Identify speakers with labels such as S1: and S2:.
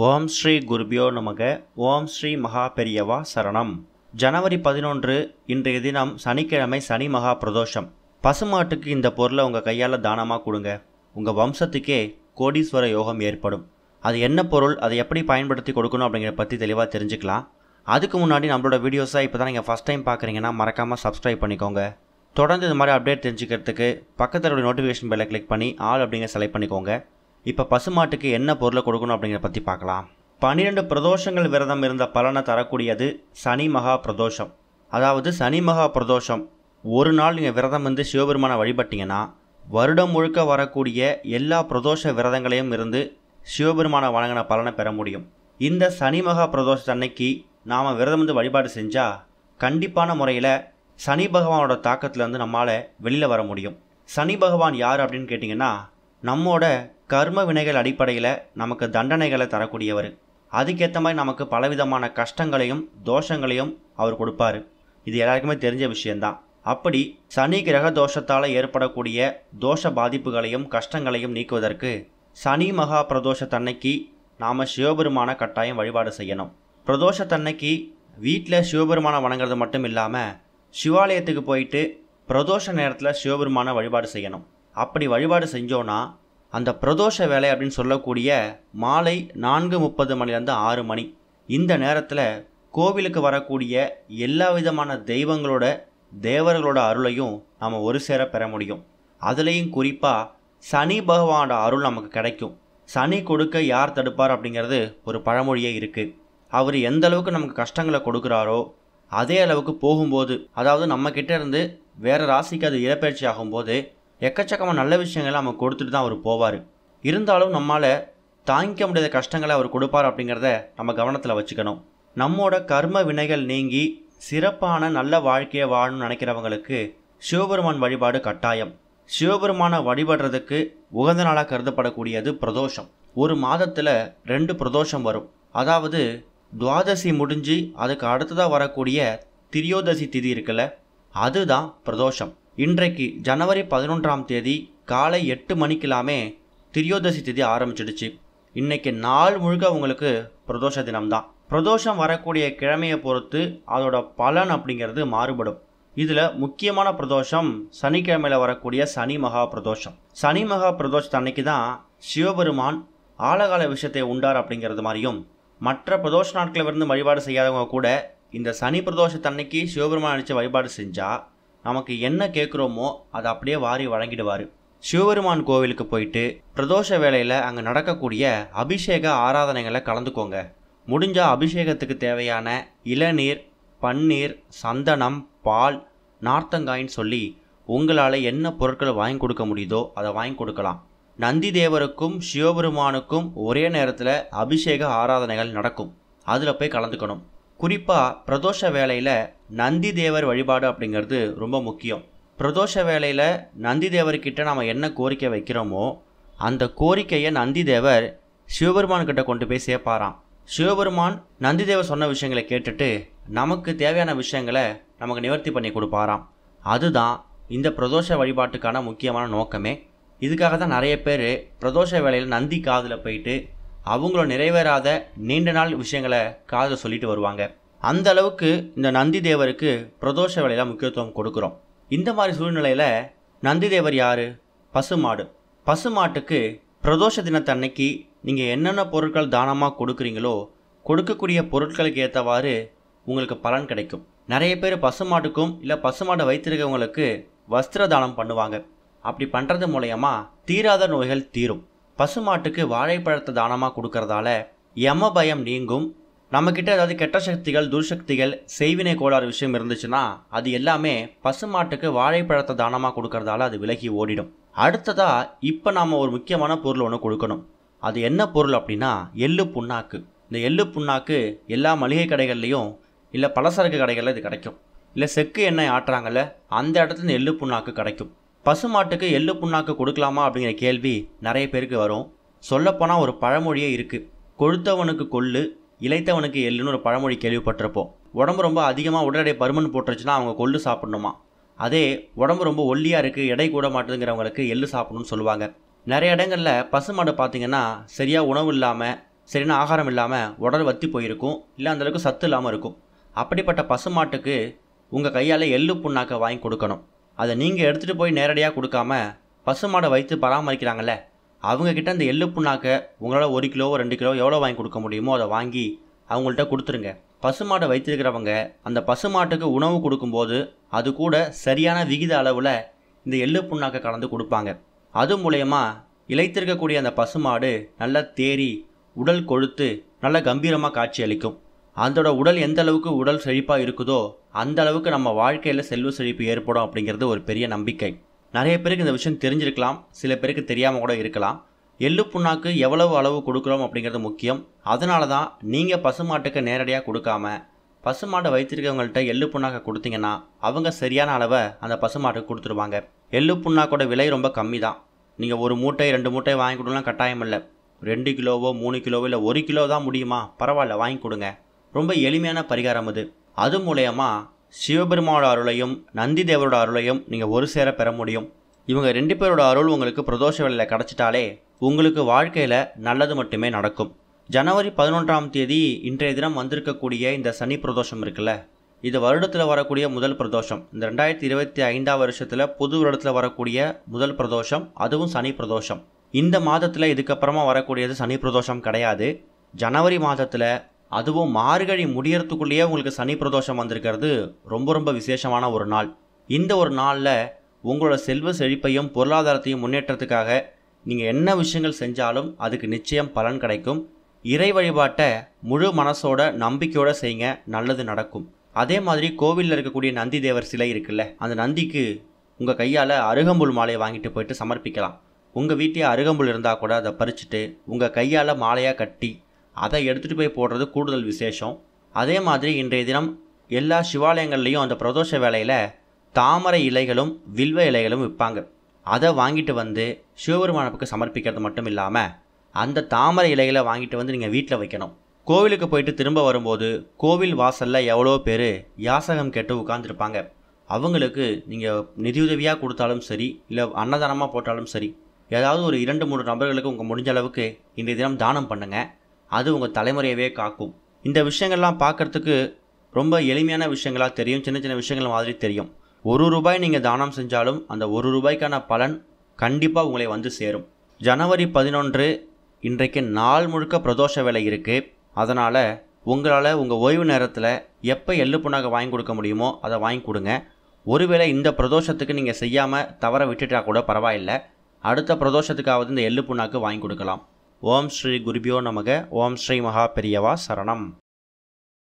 S1: ஓம் ஸ்ரீ குருபியோ நமக. ஓம் ஸ்ரீ மகா பெரியவா சரணம். ஜனவரி 11 இன்றைய தினம் சனிக்கிழமை, சனி மகா பிரதோஷம். பசுமாட்டுக்கு இந்த பொருளை உங்கள் கையால் தானமாக கொடுங்க. உங்கள் வம்சத்துக்கே கோடீஸ்வர யோகம் ஏற்படும். அது என்ன பொருள், அதை எப்படி பயன்படுத்தி கொடுக்கணும் அப்படிங்கிறத பற்றி தெளிவாக தெரிஞ்சுக்கலாம். அதுக்கு முன்னாடி நம்மளோட வீடியோஸை இப்போ தான் நீங்கள் ஃபஸ்ட் டைம் பார்க்குறீங்கன்னா மறக்காமல் சப்ஸ்கிரைப் பண்ணிக்கோங்க. தொடர்ந்து இது மாதிரி அப்டேட் தெரிஞ்சுக்கிறதுக்கு பக்கத்தில் நோட்டிஃபிகேஷன் பெல்லை கிளிக் பண்ணி ஆல் அப்படிங்கிற செலக்ட் பண்ணிக்கோங்க. இப்போ பசுமாட்டுக்கு என்ன பொருளை கொடுக்கணும் அப்படிங்கிறத பற்றி பார்க்கலாம். 12 பிரதோஷங்கள் விரதம் இருந்த பலனை தரக்கூடியது சனி மகா பிரதோஷம். அதாவது சனி மகா பிரதோஷம் ஒரு நாள் நீங்கள் விரதம் வந்து சிவபெருமானை வழிபட்டீங்கன்னா வருடம் முழுக்க வரக்கூடிய எல்லா பிரதோஷ விரதங்களையும் இருந்து சிவபெருமானை வழங்கின பலனை பெற முடியும். இந்த சனி மகா பிரதோஷத்தன்னைக்கு நாம் விரதம் வந்து வழிபாடு செஞ்சால் கண்டிப்பான முறையில் சனி பகவானோட தாக்கத்துலேருந்து நம்மளால் வெளியில் வர முடியும். சனி பகவான் யார் அப்படின்னு கேட்டிங்கன்னா, நம்மோட கர்ம வினைகள் அடிப்படையில் நமக்கு தண்டனைகளை தரக்கூடியவர். அதுக்கேற்ற மாதிரி நமக்கு பலவிதமான கஷ்டங்களையும் தோஷங்களையும் அவர் கொடுப்பார். இது எல்லாருக்குமே தெரிஞ்ச விஷயந்தான். அப்படி சனி கிரக தோஷத்தால் ஏற்படக்கூடிய தோஷ பாதிப்புகளையும் கஷ்டங்களையும் நீக்குவதற்கு சனி மகா பிரதோஷத்தன்னைக்கு நாம் சிவபெருமான கட்டாயம் வழிபாடு செய்யணும். பிரதோஷத்தன்னைக்கு வீட்டில் சிவபெருமானை வணங்குறது மட்டும் இல்லாமல் சிவாலயத்துக்கு போயிட்டு பிரதோஷ நேரத்தில் சிவபெருமானை வழிபாடு செய்யணும். அப்படி வழிபாடு செஞ்சோன்னா அந்த பிரதோஷ வேலை அப்படின்னு சொல்லக்கூடிய மாலை 4:30 மணிலேருந்து 6 மணி இந்த நேரத்தில் கோவிலுக்கு வரக்கூடிய எல்லா விதமான தெய்வங்களோட தேவர்களோட அருளையும் நம்ம ஒரு சேர பெற முடியும். அதுலேயும் குறிப்பாக சனி பகவானோட அருள் நமக்கு கிடைக்கும். சனி கொடுக்க யார் தடுப்பார் அப்படிங்கிறது ஒரு பழமொழியே இருக்குது. அவர் எந்த அளவுக்கு நமக்கு கஷ்டங்களை கொடுக்குறாரோ அதே அளவுக்கு போகும்போது, அதாவது நம்மக்கிட்ட இருந்து வேறு ராசிக்கு அது இடப்பெயர்ச்சி ஆகும்போது எக்கச்சக்கமாக நல்ல விஷயங்களை நம்ம கொடுத்துட்டு தான் அவர் போவார். இருந்தாலும் நம்மளால் தாங்கிக்க முடியாத கஷ்டங்களை அவர் கொடுப்பார் அப்படிங்கிறத நம்ம கவனத்தில் வச்சுக்கணும். நம்மோட கர்ம வினைகள் நீங்கி சிறப்பான நல்ல வாழ்க்கையை வாழணும்னு நினைக்கிறவங்களுக்கு சிவபெருமான் வழிபாடு கட்டாயம். சிவபெருமானை வழிபடுறதுக்கு உகந்த நாளாக கருதப்படக்கூடியது பிரதோஷம். ஒரு மாதத்தில் 2 பிரதோஷம் வரும். அதாவது துவாதசி முடிஞ்சு அதுக்கு அடுத்ததாக வரக்கூடிய திரியோதசி திதி இருக்குல்ல, அதுதான் பிரதோஷம். இன்றைக்கு ஜனவரி 11 காலை 8 மணிக்கெல்லாமே திரியோதசி திதி ஆரம்பிச்சிடுச்சு. இன்னைக்கு நாள் முழுக்க உங்களுக்கு பிரதோஷ தினம்தான். பிரதோஷம் வரக்கூடிய கிழமையை பொறுத்து அதோட பலன் அப்படிங்கிறது மாறுபடும். இதில் முக்கியமான பிரதோஷம் சனிக்கிழமையில் வரக்கூடிய சனி மகா பிரதோஷம். சனி மகா பிரதோஷத்து அன்னைக்கு தான் சிவபெருமான் ஆழகால விஷயத்தை உண்டார் அப்படிங்கிறது மாதிரியும், மற்ற பிரதோஷ நாட்களை இருந்து வழிபாடு செய்யாதவங்க கூட இந்த சனி பிரதோஷத்தன்னைக்கு சிவபெருமான் அடித்து வழிபாடு செஞ்சால் நமக்கு என்ன கேட்குறோமோ அதை அப்படியே வாரி வழங்கிடுவார். சிவபெருமான் கோவிலுக்கு போயிட்டு பிரதோஷ வேளையில் அங்கே நடக்கக்கூடிய அபிஷேக ஆராதனைகளை கலந்துக்கோங்க. முடிஞ்சால் அபிஷேகத்துக்கு தேவையான இளநீர், பன்னீர், சந்தனம், பால், நார்த்தங்காயின்னு சொல்லி உங்களால் என்ன பொருட்களை வாங்கி கொடுக்க முடியுதோ அதை வாங்கி கொடுக்கலாம். நந்தி தேவருக்கும் சிவபெருமானுக்கும் ஒரே நேரத்தில் அபிஷேக ஆராதனைகள் நடக்கும். அதில் போய் கலந்துக்கணும். குறிப்பாக பிரதோஷ வேளையில் நந்தி தேவர் வழிபாடு அப்படிங்கிறது ரொம்ப முக்கியம். பிரதோஷ வேளையில் நந்தி தேவர்கிட்ட நாம் என்ன கோரிக்கை வைக்கிறோமோ அந்த கோரிக்கையை நந்தி தேவர் சிவபெருமான்கிட்ட கொண்டு போய் சேர்ப்பாராம். சிவபெருமான் நந்தி தேவர் சொன்ன விஷயங்களை கேட்டுட்டு நமக்கு தேவையான விஷயங்களை நமக்கு நிவர்த்தி பண்ணி கொடுப்பாராம். அதுதான் இந்த பிரதோஷ வழிபாட்டுக்கான முக்கியமான நோக்கமே. இதுக்காக தான் நிறைய பேர் பிரதோஷ வேளையில் நந்தி காதில் போயிட்டு அவங்களோட நிறைவேறாத நீண்ட நாள் விஷயங்களை காதில் சொல்லிட்டு வருவாங்க. அந்த அளவுக்கு இந்த நந்தி தேவருக்கு பிரதோஷ வேளையில் முக்கியத்துவம் கொடுக்குறோம். இந்த மாதிரி சூழ்நிலையில் நந்தி தேவர் யார்? பசுமாடு. பசுமாட்டுக்கு பிரதோஷ தினத்தன்னைக்கு நீங்கள் என்னென்ன பொருட்கள் தானமாக கொடுக்குறீங்களோ கொடுக்கக்கூடிய பொருட்களுக்கு ஏற்றவாறு உங்களுக்கு பலன் கிடைக்கும். நிறைய பேர் பசுமாட்டுக்கும் இல்லை பசுமாடை வைத்திருக்கவங்களுக்கு வஸ்திர தானம் பண்ணுவாங்க. அப்படி பண்ணுறது மூலயமா தீராத நோய்கள் தீரும். பசுமாட்டுக்கு வாழைப்பழத்தை தானமாக கொடுக்கறதால யம பயம் நீங்கும். நம்மக்கிட்ட ஏதாவது கெட்ட சக்திகள், துர்சக்திகள், செய்வினை கோளாறு விஷயம் இருந்துச்சுன்னா அது எல்லாமே பசுமாட்டுக்கு வாழைப்பழத்தை தானமாக கொடுக்கறதால அது விலகி ஓடிடும். அடுத்ததாக இப்போ நாம் ஒரு முக்கியமான பொருள் ஒன்று கொடுக்கணும். அது என்ன பொருள் அப்படின்னா எள்ளு புண்ணாக்கு. இந்த எள்ளு புண்ணாக்கு எல்லா மளிகை கடைகள்லையும் இல்லை பலசரக்கு கடைகளில் இது கிடைக்கும். இல்லை செக்கு எண்ணெய் ஆட்டுறாங்கல்ல அந்த இடத்துல இந்த எள்ளு புண்ணாக்கு கிடைக்கும். பசுமாட்டுக்கு எள்ளு புண்ணாக்கு கொடுக்கலாமா அப்படிங்கிற கேள்வி நிறைய பேருக்கு வரும். சொல்லப்போனால் ஒரு பழமொழியே இருக்குது. கொழுத்தவனுக்கு கொள்ளு, இளைத்தவனுக்கு எள்ளுன்னு ஒரு பழமொழி கேள்விப்பட்டிருப்போம். உடம்பு ரொம்ப அதிகமாக உடல் எடை பருமன் போட்டுருச்சுன்னா அவங்க கொள்ளு சாப்பிடணுமா. அதே உடம்பு ரொம்ப ஒல்லியாக இருக்குது, எடை கூட மாட்டுதுங்கிறவங்களுக்கு எள்ளு சாப்பிடணும்னு சொல்லுவாங்க. நிறைய இடங்களில் பசுமாடு பார்த்திங்கன்னா சரியாக உணவு இல்லாமல் சரியான ஆகாரம் இல்லாமல் உடல் வத்தி போயிருக்கும், இல்லை அந்தளவுக்கு சத்து இல்லாமல் இருக்கும். அப்படிப்பட்ட பசுமாட்டுக்கு உங்கள் கையால் எள்ளு புண்ணாக்கை வாங்கி கொடுக்கணும். அதை நீங்கள் எடுத்துகிட்டு போய் நேரடியாக கொடுக்காம பசுமாடை வைத்து பராமரிக்கிறாங்கல்ல, அவங்கக்கிட்ட அந்த எள்ளு புண்ணாக்கை உங்களால் 1 கிலோ 2 கிலோ எவ்வளோ வாங்கி கொடுக்க முடியுமோ அதை வாங்கி அவங்கள்ட்ட கொடுத்துருங்க. பசுமாடை வைத்திருக்கிறவங்க அந்த பசுமாட்டுக்கு உணவு கொடுக்கும்போது அது கூட சரியான விகித அளவில் இந்த எள்ளு புண்ணாக்கை கலந்து கொடுப்பாங்க. அது மூலயமா இளைத்திருக்கக்கூடிய அந்த பசுமாடு நல்லா தேறி உடல் கொழுத்து நல்ல கம்பீரமாக காட்சி அளிக்கும். அதோட உடல் எந்த அளவுக்கு உடல் செழிப்பாக இருக்குதோ அந்த அளவுக்கு நம்ம வாழ்க்கையில் செல்வ செழிப்பு ஏற்படும் அப்படிங்கிறது ஒரு பெரிய நம்பிக்கை. நிறைய பேருக்கு இந்த விஷயம் தெரிஞ்சிருக்கலாம், சில பேருக்கு தெரியாமல் கூட இருக்கலாம். எள்ளு புண்ணாக்கு எவ்வளவு அளவு கொடுக்குறோம் அப்படிங்கிறது முக்கியம். அதனால தான் நீங்கள் பசுமாட்டுக்கு நேரடியாக கொடுக்காம பசுமாட்டை வைத்திருக்கவங்கள்ட்ட எள்ளு புண்ணாக்கை கொடுத்தீங்கன்னா அவங்க சரியான அளவை அந்த பசுமாட்டுக்கு கொடுத்துருவாங்க. எள்ளு புண்ணாக்கோட விலை ரொம்ப கம்மி தான். நீங்கள் 1 மூட்டை 2 மூட்டை வாங்கி கொடுக்கலாம் கட்டாயம் இல்லை. 2 கிலோவோ 3 கிலோவோ இல்லை 1 கிலோ தான் முடியுமா, பரவாயில்ல வாங்கி கொடுங்க. ரொம்ப எளிமையான பரிகாரம் அது. அது மூலயமா சிவபெருமானோட அருளையும் நந்தி தேவரோட அருளையும் நீங்கள் ஒரு சேர பெற முடியும். இவங்க 2 பேரோட அருள் உங்களுக்கு பிரதோஷ வேளையில் கிடச்சிட்டாலே உங்களுக்கு வாழ்க்கையில் நல்லது மட்டுமே நடக்கும். ஜனவரி 11ஆம் தேதி இன்றைய தினம் வந்திருக்கக்கூடிய இந்த சனி பிரதோஷம் இருக்குல்ல, இது வருடத்தில் வரக்கூடிய முதல் பிரதோஷம். இந்த 2025ஆம் வருஷத்தில் புது வருடத்தில் வரக்கூடிய முதல் பிரதோஷம், அதுவும் சனி பிரதோஷம். இந்த மாதத்தில் இதுக்கப்புறமா வரக்கூடியது சனி பிரதோஷம் கிடையாது. ஜனவரி மாதத்தில் அதுவும் மார்கழி முடியறதுக்குள்ளேயே உங்களுக்கு சனி பிரதோஷம் வந்திருக்கிறது ரொம்ப ரொம்ப விசேஷமான ஒரு நாள். இந்த ஒரு நாளில் உங்களோட செல்வ செழிப்பையும் பொருளாதாரத்தையும் முன்னேற்றத்துக்காக நீங்கள் என்ன விஷயங்கள் செஞ்சாலும் அதுக்கு நிச்சயம் பலன் கிடைக்கும். இறை வழிபாட்டை முழு மனசோட நம்பிக்கையோடு செய்யுங்க, நல்லது நடக்கும். அதே மாதிரி கோவிலில் இருக்கக்கூடிய நந்தி தேவர் சிலை இருக்குல்ல, அந்த நந்திக்கு உங்கள் கையால் அருகம்புல் மாலையை வாங்கிட்டு போயிட்டு சமர்ப்பிக்கலாம். உங்கள் வீட்டில் அருகம்புல் இருந்தால் கூட அதை பறிச்சுட்டு உங்கள் கையால் மாலையாக கட்டி அதை எடுத்துகிட்டு போய் போடுறது கூடுதல் விசேஷம். அதே மாதிரி இன்றைய தினம் எல்லா சிவாலயங்கள்லேயும் அந்த பிரதோஷ வேளையில் தாமரை இலைகளும் வில்வ இலைகளும் விற்பாங்க. அதை வாங்கிட்டு வந்து சிவபெருமானுக்கு சமர்ப்பிக்கிறது மட்டும் இல்லாமல் அந்த தாமரை இலைகளை வாங்கிட்டு வந்து நீங்கள் வீட்டில் வைக்கணும். கோவிலுக்கு போயிட்டு திரும்ப வரும்போது கோவில் வாசலில் எவ்வளோ பேர் யாசகம் கேட்டு உட்காந்துருப்பாங்க. அவங்களுக்கு நீங்கள் நிதியுதவியாக கொடுத்தாலும் சரி, இல்லை அன்னதானமாக போட்டாலும் சரி, ஏதாவது ஒரு 2-3 நபர்களுக்கு உங்கள் முடிஞ்ச அளவுக்கு இன்றைய தினம் தானம் பண்ணுங்கள். அது உங்கள் தலைமுறையவே காக்கும். இந்த விஷயங்கள்லாம் பார்க்குறதுக்கு ரொம்ப எளிமையான விஷயங்களாக தெரியும், சின்ன சின்ன விஷயங்கள் மாதிரி தெரியும். 1 ரூபாய் நீங்கள் தானம் செஞ்சாலும் அந்த 1 ரூபாய்க்கான பலன் கண்டிப்பாக உங்களை வந்து சேரும். ஜனவரி 11 இன்றைக்கு நாள் முழுக்க பிரதோஷ வேலை இருக்குது. அதனால் உங்களால் உங்கள் ஓய்வு நேரத்தில் எப்போ எள்ளு புண்ணாக்கை வாங்கி கொடுக்க முடியுமோ அதை வாங்கி கொடுங்க. ஒருவேளை இந்த பிரதோஷத்துக்கு நீங்கள் செய்யாமல் தவற விட்டுட்டா கூட பரவாயில்லை, அடுத்த பிரதோஷத்துக்காவது இந்த எள்ளு புண்ணாக்கு வாங்கி கொடுக்கலாம். ஓம் ஸ்ரீ குருபியோ நமக. ஓம் ஸ்ரீ மகா பெரியவா சரணம்.